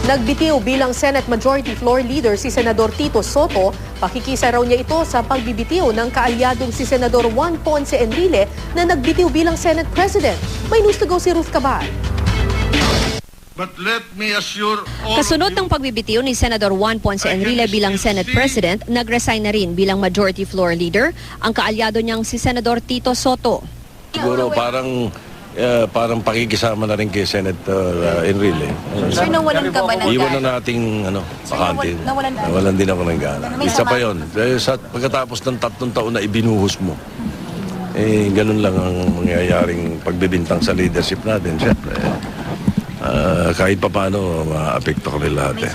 Nagbitiw bilang Senate Majority Floor Leader si Senador Tito Soto. Pakikisa raw niya ito sa pagbibitiw ng kaalyadong si Senador Juan Ponce Enrile na nagbitiw bilang Senate President. May news to go si Ruth Cabal. But let me assure all Kasunod ng pagbibitiw ni Senador Juan Ponce Enrile bilang Senate President, nag-resign na rin bilang Majority Floor Leader ang kaalyado niyang si Senador Tito Soto. Siguro parang pakikisama na rin kay Senator Enrile. Sir, nawalan ka ba ng Iwan gana? na nating bakante. Nawalan din ako ng gana. Isa pa yun. Pagkatapos ng 3 taon na ibinuhos mo, ganun lang ang mangyayaring pagbibintang sa leadership natin. Siyempre, kahit pa paano, maapekto kami lahat.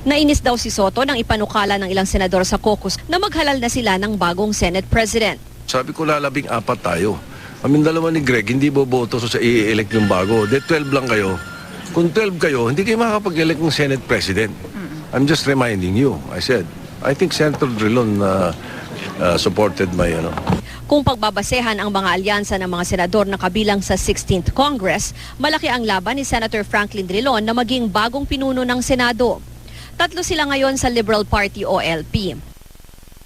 Nainis daw si Soto nang ipanukala ng ilang senador sa caucus na maghalal na sila ng bagong Senate President. Sabi ko, lalabing 4 tayo. Kaming dalawa ni Greg, hindi boboto sa i-elect yung bago. 12 lang kayo. Kung 12 kayo, hindi kayo makapag-elect ng Senate President. I'm just reminding you. I said, I think Senator Drilon supported my, Kung pagbabasehan ang mga alyansa ng mga senador na kabilang sa 16th Congress, malaki ang laban ni Senator Franklin Drilon na maging bagong pinuno ng Senado. 3 sila ngayon sa Liberal Party o LP.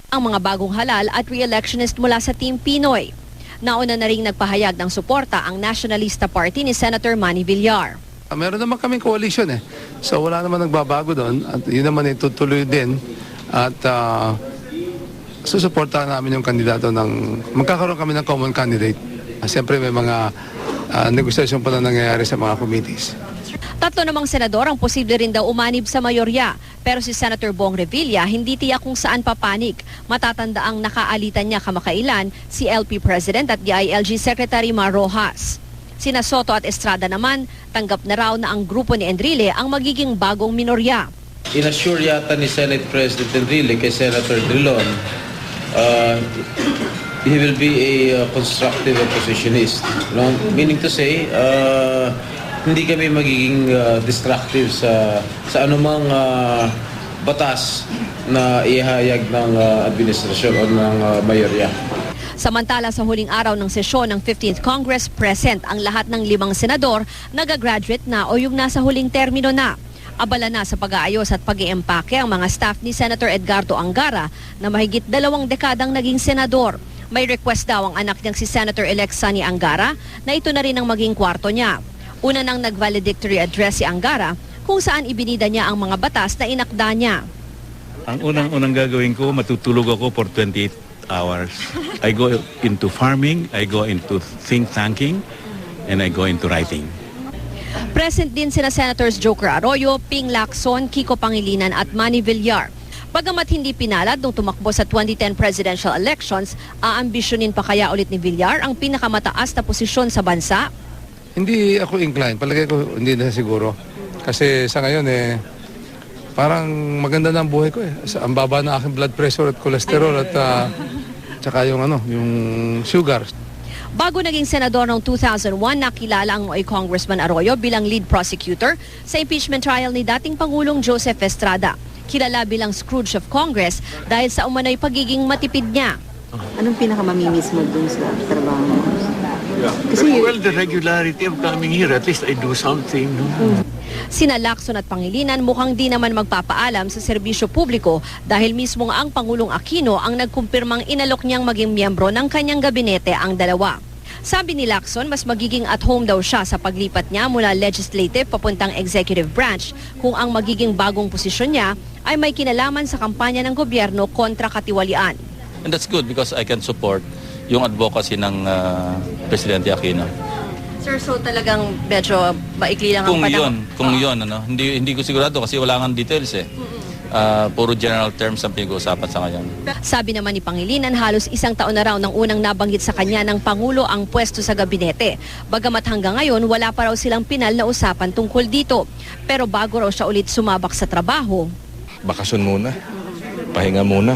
Ang mga bagong halal at re-electionist mula sa Team Pinoy. Nauna na ring nagpahayag ng suporta ang Nationalista Party ni Senator Manny Villar. Meron naman kaming coalition So wala naman nagbabago doon at yun naman itutuloy din at susuportahan namin yung kandidato magkakaroon kami ng common candidate. Siyempre may mga negosasyon pa na nangyayari sa mga committees. 3 namang senador ang posible rin daw umanib sa mayorya. Pero si Senator Bong Revilla hindi tiyak kung saan papanig. Matatanda ang nakaalitan niya kamakailan si LP President at DILG Secretary Mar Rojas. Sina Soto at Estrada naman, tanggap na raw na ang grupo ni Enrile ang magiging bagong minorya. Inassure yata ni Senate President Enrile kay Senator Drilon, he will be a constructive oppositionist. Meaning to say, hindi kami magiging destructive sa anumang batas na ihayag ng administrasyon o ng mayorya. Samantala sa huling araw ng sesyon ng 15th Congress, present ang lahat ng 5 senador nagagraduate na o yung nasa huling termino na. Abala na sa pag-aayos at pag-iempake ang mga staff ni Senator Edgardo Angara na mahigit 2 dekadang naging senador. May request daw ang anak niyang si Senator-elect Sonny Angara na ito na rin ang maging kwarto niya. Una nang nag-valedictory address si Angara kung saan ibinida niya ang mga batas na inakda niya. Ang unang gagawin ko, matutulog ako for 28 hours. I go into farming, I go into think tanking, and I go into writing. Present din sina Senators Joker Arroyo, Ping Lacson, Kiko Pangilinan at Manny Villar. Bagamat hindi pinalad nung tumakbo sa 2010 presidential elections, aambisyonin pa kaya ulit ni Villar ang pinakamataas na posisyon sa bansa? Hindi ako inclined. Palagay ko hindi na siguro. Kasi sa ngayon parang maganda na ang buhay ko Ang baba na aking blood pressure at cholesterol at tsaka yung sugar. Bago naging senador noong 2001, nakilala ang Noy Congressman Arroyo bilang lead prosecutor sa impeachment trial ni dating Pangulong Joseph Estrada. Kilala bilang Scrooge of Congress dahil sa umano'y pagiging matipid niya. Anong pinakamamimiss mo dun sa trabaho mo? Well, the regularity of coming here, at least I do something. Sina Lacson at Pangilinan mukhang di naman magpapaalam sa serbisyo publiko dahil mismo ang Pangulong Aquino ang nagkumpirmang inalok niyang maging miyembro ng kanyang gabinete ang dalawa. Sabi ni Lacson, mas magiging at home daw siya sa paglipat niya mula legislative papuntang executive branch kung ang magiging bagong posisyon niya ay may kinalaman sa kampanya ng gobyerno kontra katiwalian. And that's good because I can support yung advocacy ng Presidente Aquino. Sir, so talagang medyo maikli lang ang panahon? Kung yun, hindi ko sigurado kasi wala nga details Puro general terms ang pinag-uusapan sa ngayon. Sabi naman ni Pangilinan, halos 1 taon na raw nang unang nabanggit sa kanya ng Pangulo ang pwesto sa gabinete. Bagamat hanggang ngayon, wala pa raw silang pinal na usapan tungkol dito. Pero bago raw siya ulit sumabak sa trabaho. Bakasyon muna. Pahinga muna.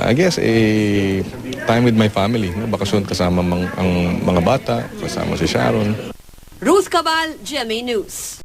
I guess time with my family. Bakasyon kasama ang mga bata, kasama si Sharon. Ruth Cabal, GMA News.